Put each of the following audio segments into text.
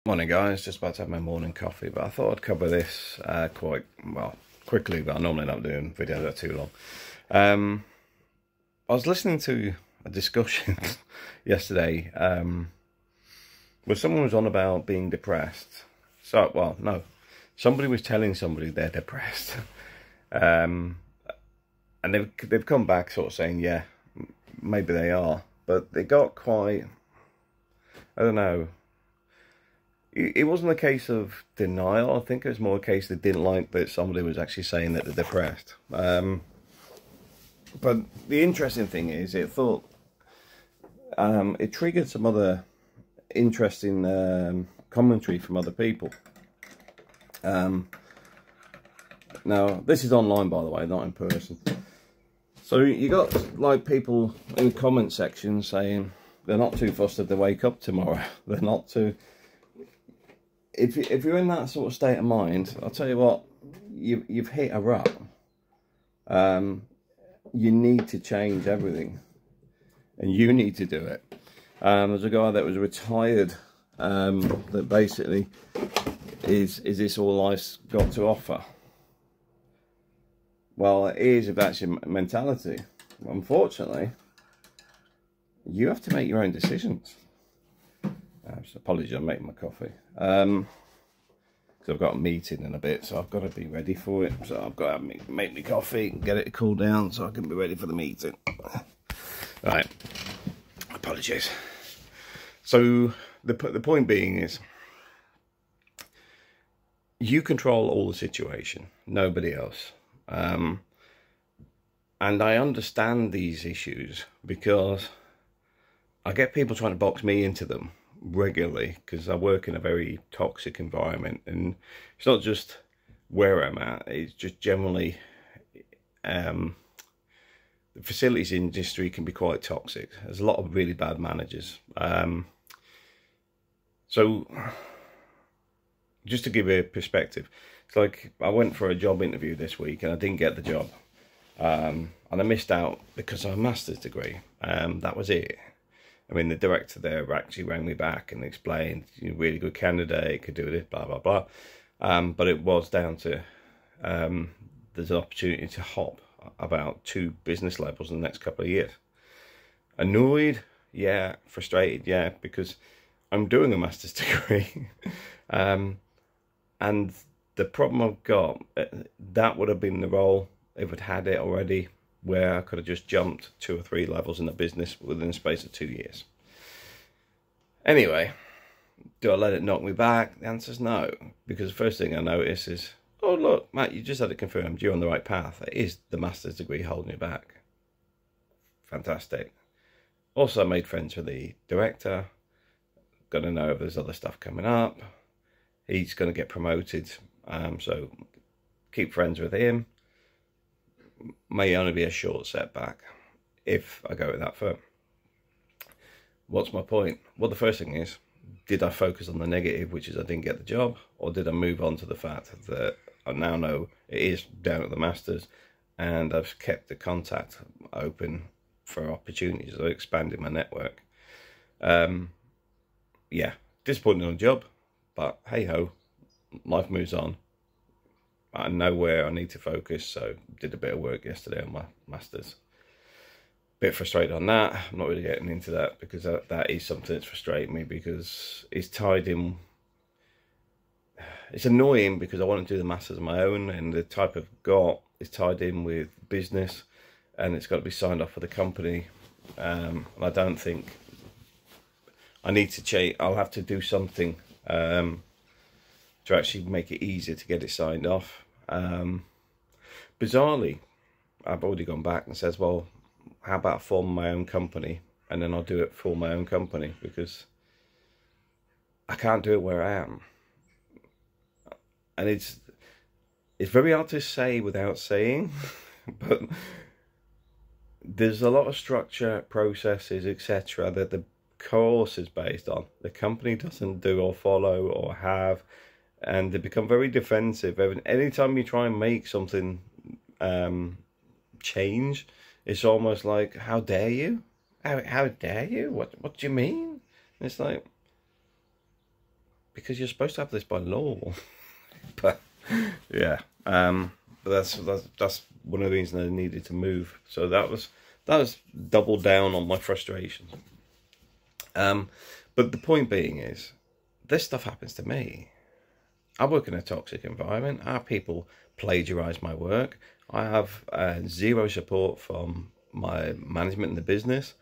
Morning guys, just about to have my morning coffee, but I thought I'd cover this quite well quickly, but I normally don't do videos that too long. I was listening to a discussion yesterday where someone was on about being depressed. So, well, no, somebody was telling somebody they're depressed, and they've come back sort of saying, yeah, maybe they are, but they got quite, I don't know. It wasn't a case of denial. I think it was more a case they didn't like that somebody was actually saying that they're depressed. But the interesting thing is, it triggered some other interesting commentary from other people. Now, this is online, by the way, not in person. So you got like people in the comment section saying they're not too fussed if they wake up tomorrow. They're not too... If you're in that sort of state of mind, I'll tell you what, you've hit a rut. You need to change everything, and you need to do it. There's a guy that was retired that basically is this all life's got to offer? Well, it is if that's your mentality. Unfortunately, you have to make your own decisions. Apologies, I'm making my coffee. Because I've got a meeting in a bit, so I've got to be ready for it. So I've got to make my coffee, get it to cool down, so I can be ready for the meeting. Right. Apologies. So the point being is, you control all the situation, nobody else. And I understand these issues because I get people trying to box me into them regularly, because I work in a very toxic environment, and it's not just where I'm at, it's just generally the facilities industry can be quite toxic. There's a lot of really bad managers. So just to give you a perspective, it's like I went for a job interview this week and I didn't get the job, and I missed out because of a master's degree. That was it. I mean, the director there actually rang me back and explained, you're a really good candidate, could do this, blah, blah, blah. But it was down to, there's an opportunity to hop about 2 business levels in the next couple of years. Annoyed? Yeah. Frustrated? Yeah, because I'm doing a master's degree. And the problem I've got, that would have been the role if I'd had it already, where I could have just jumped 2 or 3 levels in the business within the space of 2 years. Anyway, do I let it knock me back? The answer is no, because the first thing I notice is, oh look, Matt, you just had it confirmed, you're on the right path. It is the master's degree holding you back. Fantastic. Also, I made friends with the director. Got to know if there's other stuff coming up. He's going to get promoted, so keep friends with him. May only be a short setback if I go with that firm. What's my point? Well, the first thing is, did I focus on the negative, which is I didn't get the job, or did I move on to the fact that I now know it is down at the Masters, and I've kept the contact open for opportunities of expanding my network? Yeah, disappointing on the job, but hey ho, life moves on. I know where I need to focus, so did a bit of work yesterday on my Masters. Bit frustrated on that. I'm not really getting into that, because that is something that's frustrating me, because it's tied in. It's annoying because I want to do the Masters on my own, and the type I've got is tied in with business, and it's got to be signed off for the company. And I don't think I need to change. I'll have to do something to actually make it easier to get it signed off. Bizarrely, I've already gone back and says, well, how about forming my own company, and then I'll do it for my own company, because I can't do it where I am. And it's very hard to say without saying, but there's a lot of structure, processes, etc. that the course is based on. The company doesn't do or follow or have, and they become very defensive. Anytime you try and make something change, it's almost like, how dare you? How dare you? What do you mean? And it's like, because you're supposed to have this by law. But yeah, but that's one of the reasons I needed to move. So that was doubled down on my frustrations. But the point being is, this stuff happens to me. I work in a toxic environment. Our people plagiarize my work. I have zero support from my management in the business.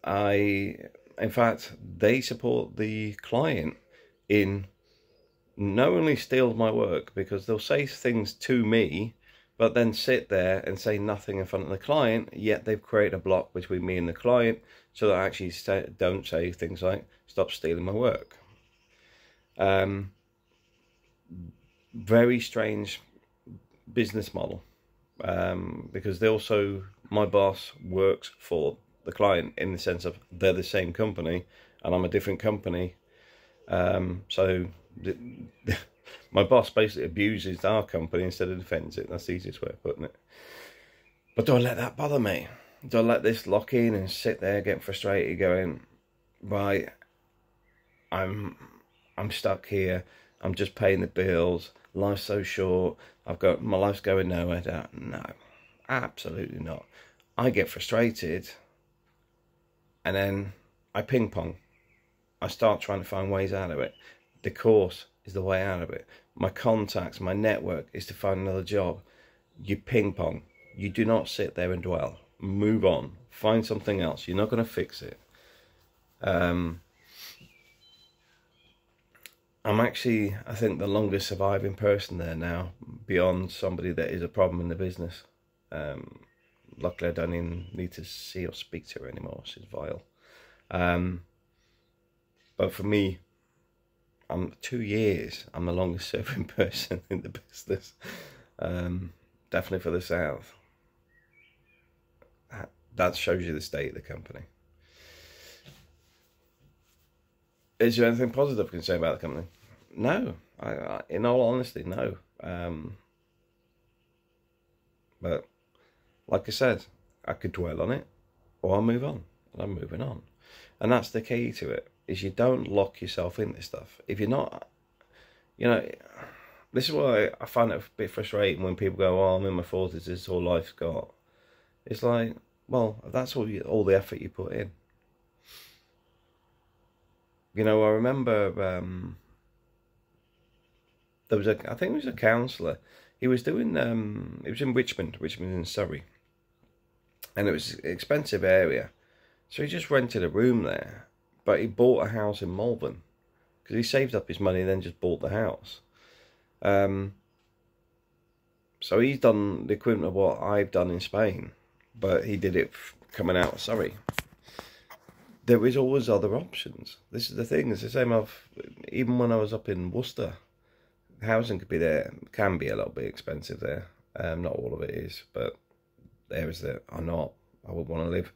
In fact, they support the client in not only steals my work, because they'll say things to me, but then sit there and say nothing in front of the client, yet they've created a block between me and the client, so that I actually don't say things like, stop stealing my work. Very strange business model, because my boss works for the client in the sense of they're the same company and I'm a different company. So my boss basically abuses our company instead of defends it. That's the easiest way of putting it. But do I let that bother me? Do I let this lock in and sit there getting frustrated, going, right, I'm stuck here, I'm just paying the bills, life's so short, my life's going nowhere? No, absolutely not. I get frustrated and then I ping pong. I start trying to find ways out of it. The course is the way out of it. My contacts, my network is to find another job. You ping pong. You do not sit there and dwell. Move on. Find something else. You're not going to fix it. I'm actually, I think, the longest surviving person there now, beyond somebody that is a problem in the business. Luckily, I don't even need to see or speak to her anymore. She's vile. But for me, 2 years, I'm the longest serving person in the business. Definitely for the South. That shows you the state of the company. Is there anything positive I can say about the company? No. In all honesty, no. But like I said, I could dwell on it, or I'll move on. And I'm moving on. And that's the key to it, is you don't lock yourself in this stuff. If you're not, this is why I find it a bit frustrating when people go, oh, I'm in my 40s, this is all life's got. It's like, well, that's all the effort you put in. I remember I think it was a counsellor. He was doing, it was in Richmond in Surrey. And it was an expensive area. So he just rented a room there. But he bought a house in Malvern. Because he saved up his money and then just bought the house. So he's done the equivalent of what I've done in Spain. But he did it coming out of Surrey. There is always other options. This is the thing. It's the same even when I was up in Worcester, housing can be a little bit expensive there. Not all of it is, but areas that are not, I would want to live.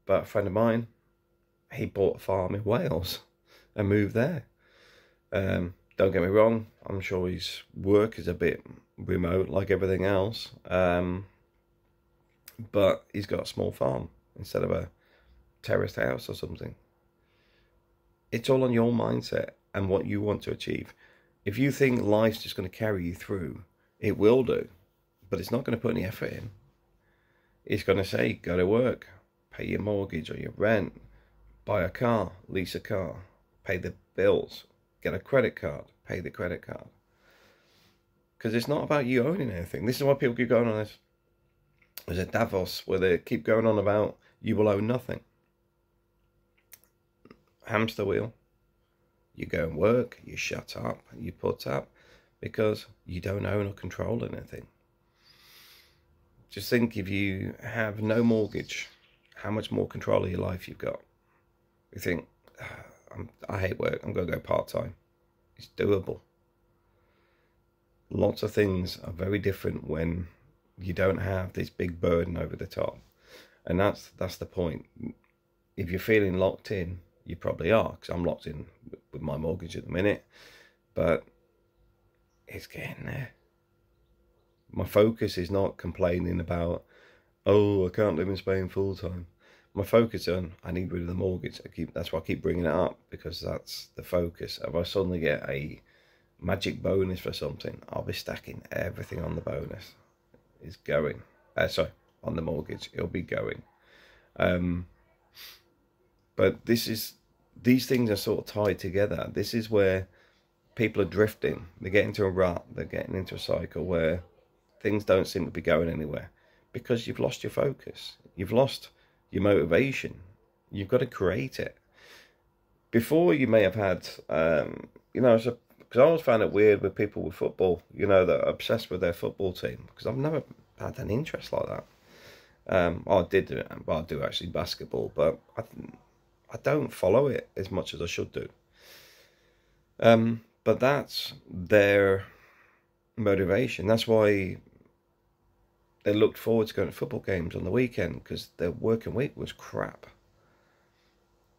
But a friend of mine, he bought a farm in Wales and moved there. Don't get me wrong, I'm sure his work is a bit remote like everything else. But he's got a small farm instead of a terraced house or something. It's all on your mindset and what you want to achieve. If you think life's just going to carry you through, it will do, but it's not going to put any effort in. It's going to say, go to work, pay your mortgage or your rent, buy a car, lease a car, pay the bills, get a credit card, pay the credit card. Because it's not about you owning anything. This is why people keep going on this. There's a Davos where they keep going on about you will own nothing. Hamster wheel. You go and work, you shut up, you put up, because you don't own or control anything. Just think, if you have no mortgage, how much more control of your life you've got. You think, I hate work, I'm going to go part-time. It's doable. Lots of things are very different when you don't have this big burden over the top. And that's the point. If you're feeling locked in, you probably are, because I'm locked in with my mortgage at the minute. But it's getting there. My focus is not complaining about, oh, I can't live in Spain full time. My focus on, I need rid of the mortgage. That's why I keep bringing it up, because that's the focus. If I suddenly get a magic bonus for something, I'll be stacking everything on the bonus. Is going. Sorry, on the mortgage, it'll be going. But these things are sort of tied together. This is where people are drifting. They get into a rut. They're getting into a cycle where things don't seem to be going anywhere, because you've lost your focus. You've lost your motivation. You've got to create it. Before, you may have had, you know, because I always found it weird with people with football, you know, that are obsessed with their football team, because I've never had an interest like that. I did do it, well, I do actually basketball, but I don't follow it as much as I should do. But that's their motivation. That's why they looked forward to going to football games on the weekend, because their working week was crap.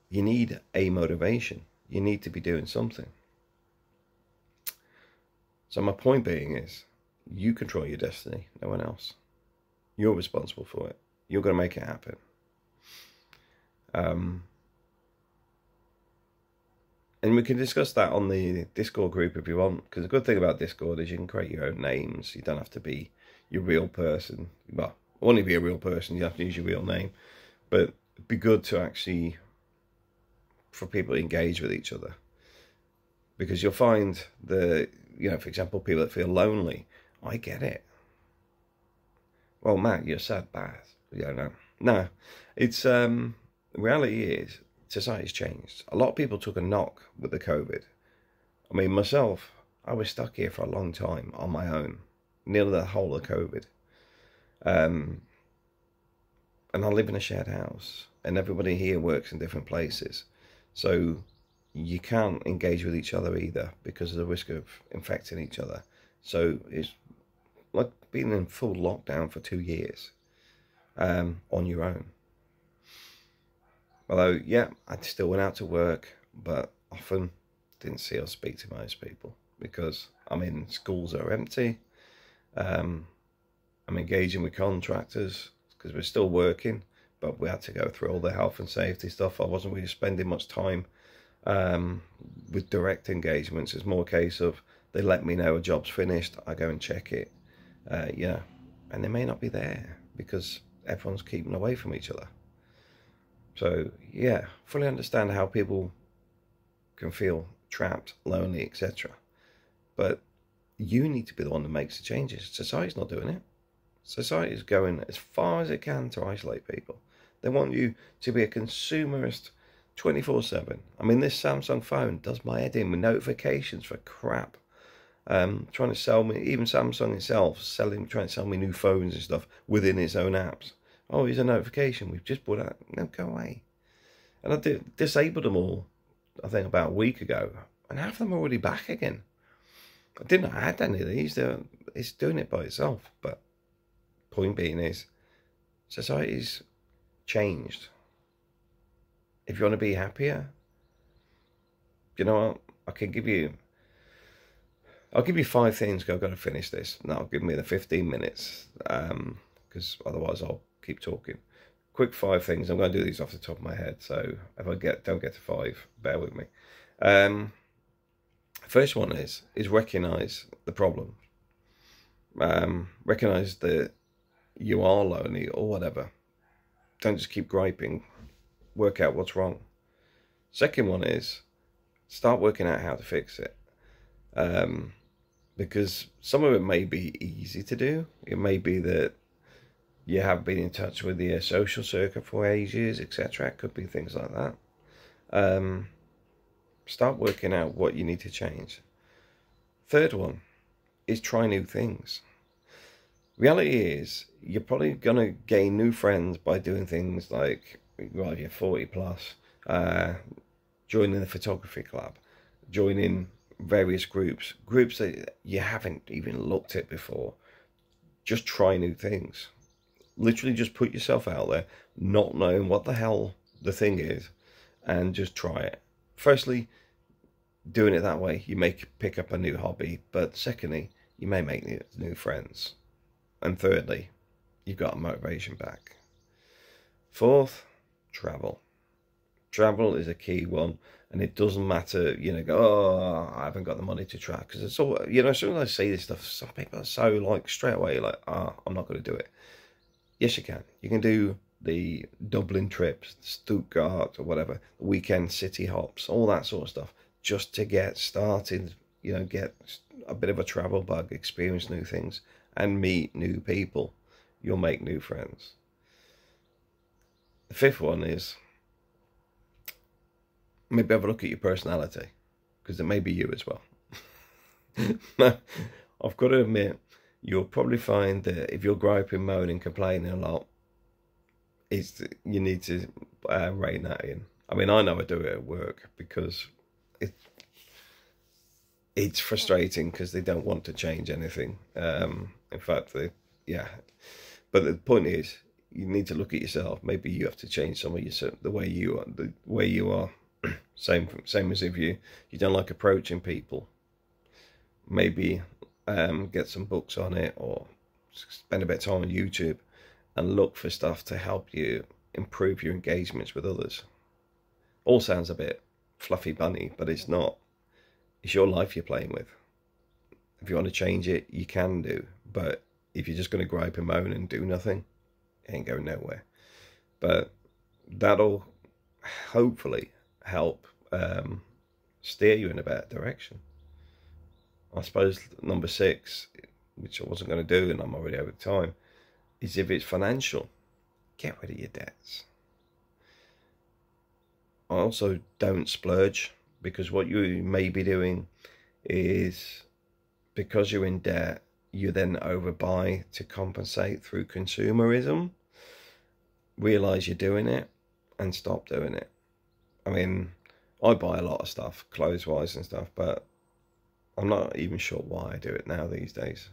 You need a motivation. You need to be doing something. So my point being is, you control your destiny, no one else. You're responsible for it. You're going to make it happen. And we can discuss that on the Discord group if you want, because the good thing about Discord is you can create your own names. You don't have to be your real person. Well, only be a real person, you have to use your real name. But it'd be good to actually, for people to engage with each other. Because you'll find the, you know, for example, people that feel lonely, I get it. Well, Matt, you're sad, bad. Yeah, no. It's, the reality is, society's changed. A lot of people took a knock with the COVID. I mean, myself, I was stuck here for a long time on my own, nearly the whole of COVID. And I live in a shared house, and everybody here works in different places. So you can't engage with each other either, because of the risk of infecting each other. So it's like being in full lockdown for 2 years, on your own. Although, yeah, I still went out to work, but often didn't see or speak to most people, because I'm in schools that are empty. I'm engaging with contractors because we're still working, but we had to go through all the health and safety stuff. I wasn't really spending much time with direct engagements. It's more a case of, they let me know a job's finished, I go and check it, yeah, and they may not be there because everyone's keeping away from each other. So yeah, fully understand how people can feel trapped, lonely, etc. But you need to be the one that makes the changes. Society's not doing it. Society is going as far as it can to isolate people. They want you to be a consumerist 24/7. I mean, this Samsung phone does my head in with notifications for crap. Trying to sell me, even Samsung itself, trying to sell me new phones and stuff within its own apps. Oh, here's a notification, we've just bought out. No, go away. And I disabled them all, I think about a week ago, and half of them are already back again. I didn't add any of these. It's doing it by itself. But point being is, society's changed. If you want to be happier, you know what? I'll give you 5 things. I've got to finish this. That'll give me the 15 minutes, because otherwise I'll keep talking. Quick 5 things. I'm going to do these off the top of my head, so if I don't get to 5, bear with me. First one is recognize the problem. Recognize that you are lonely or whatever. Don't just keep griping. Work out what's wrong. Second one is start working out how to fix it. Because some of it may be easy to do. It may be that you have been in touch with the social circuit for ages, etc. It could be things like that. Start working out what you need to change. Third one is try new things. Reality is, you're probably going to gain new friends by doing things like, well, you're 40 plus, joining the photography club, joining various groups that you haven't even looked at before. Just try new things. Literally just put yourself out there, not knowing what the hell the thing is, and just try it. Firstly, doing it that way, you may pick up a new hobby, but secondly, you may make new friends. And thirdly, you've got a motivation back. Fourth, travel. Travel is a key one, and it doesn't matter, you know, go, oh, I haven't got the money to travel, because it's all, you know, as soon as I see this stuff, some people are so like straight away like, ah, oh, I'm not going to do it. Yes, you can. You can do the Dublin trips, Stuttgart or whatever, weekend city hops, all that sort of stuff, just to get started, you know, get a bit of a travel bug, experience new things, and meet new people. You'll make new friends. The fifth one is maybe have a look at your personality, because it may be you as well. Now, I've got to admit, you'll probably find that if you're griping, moaning, complaining a lot, you need to rein that in. I mean, I know I do it at work because it's frustrating because they don't want to change anything. In fact, yeah. But the point is, you need to look at yourself. Maybe you have to change some of yourself, the way you are. Same as if you don't like approaching people. Maybe get some books on it, or spend a bit of time on YouTube and look for stuff to help you improve your engagements with others. All sounds a bit fluffy bunny, but it's not. It's your life you're playing with. If you want to change it, you can do. But if you're just going to gripe and moan and do nothing, it ain't going nowhere. But that'll hopefully help steer you in a better direction. I suppose number 6, which I wasn't going to do, and I'm already over time, is if it's financial, get rid of your debts. I also don't splurge, because what you may be doing is, because you're in debt, you then overbuy to compensate through consumerism. Realise you're doing it and stop doing it. I mean, I buy a lot of stuff, clothes-wise and stuff, but I'm not even sure why I do it now these days.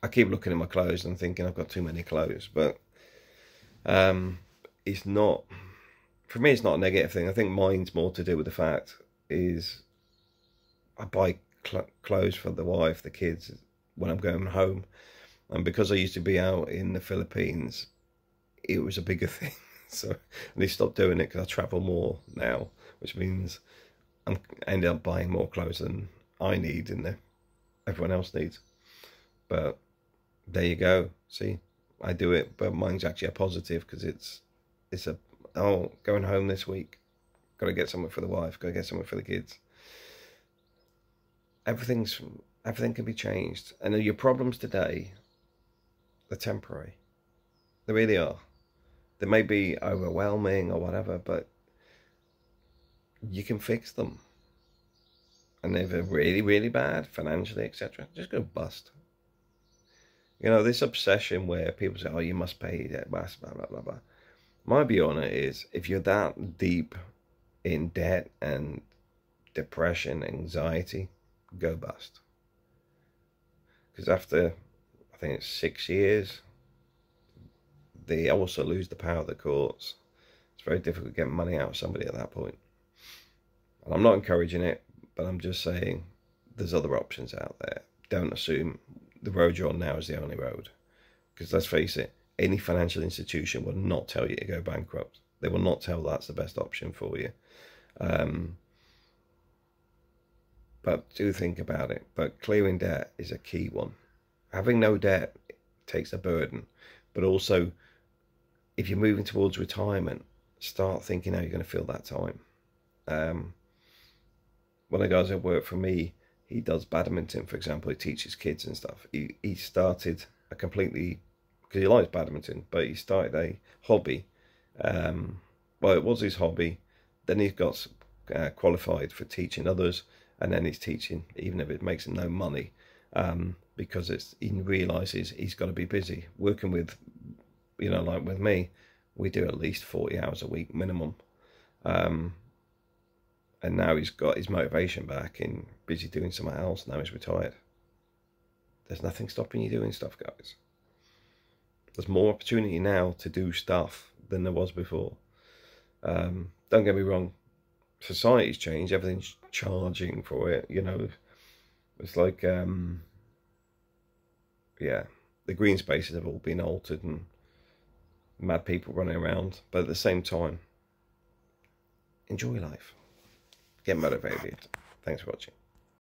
I keep looking at my clothes and thinking I've got too many clothes, but it's not, for me, it's not a negative thing. I think mine's more to do with the fact is I buy clothes for the wife, the kids, when I'm going home. And because I used to be out in the Philippines, it was a bigger thing. So I need to stop doing it because I travel more now, which means I end up buying more clothes than I need and everyone else needs. But there you go. See, I do it, but mine's actually a positive, because it's a, oh, going home this week, got to get something for the wife, got to get something for the kids. Everything can be changed, and your problems today, they're temporary. They really are. They may be overwhelming or whatever, but you can fix them. And if they're really, really bad, financially, etc., just go bust. You know, this obsession where people say, oh, you must pay that, blah, blah, blah, blah, blah. My view on it is, if you're that deep in debt and depression, anxiety, go bust. Because after, I think it's 6 years, they also lose the power of the courts. It's very difficult to get money out of somebody at that point. And I'm not encouraging it, but I'm just saying there's other options out there. Don't assume the road you're on now is the only road. Because let's face it, any financial institution will not tell you to go bankrupt. They will not tell that's the best option for you. But do think about it. But clearing debt is a key one. Having no debt takes a burden. But also, if you're moving towards retirement, start thinking how you're going to fill that time. One of the guys that worked for me, he does badminton, for example. He teaches kids and stuff. He started a completely, because he likes badminton, but he started a hobby. Well, it was his hobby. Then he got qualified for teaching others, and then he's teaching, even if it makes him no money, because he realises he's got to be busy. Working with, you know, like with me, we do at least 40 hours a week minimum. And now he's got his motivation back and busy doing something else. Now he's retired. There's nothing stopping you doing stuff, guys. There's more opportunity now to do stuff than there was before. Don't get me wrong. Society's changed. Everything's charging for it. You know, it's like, yeah, the green spaces have all been altered, and mad people running around, but at the same time, enjoy life. Get motivated. Thanks for watching.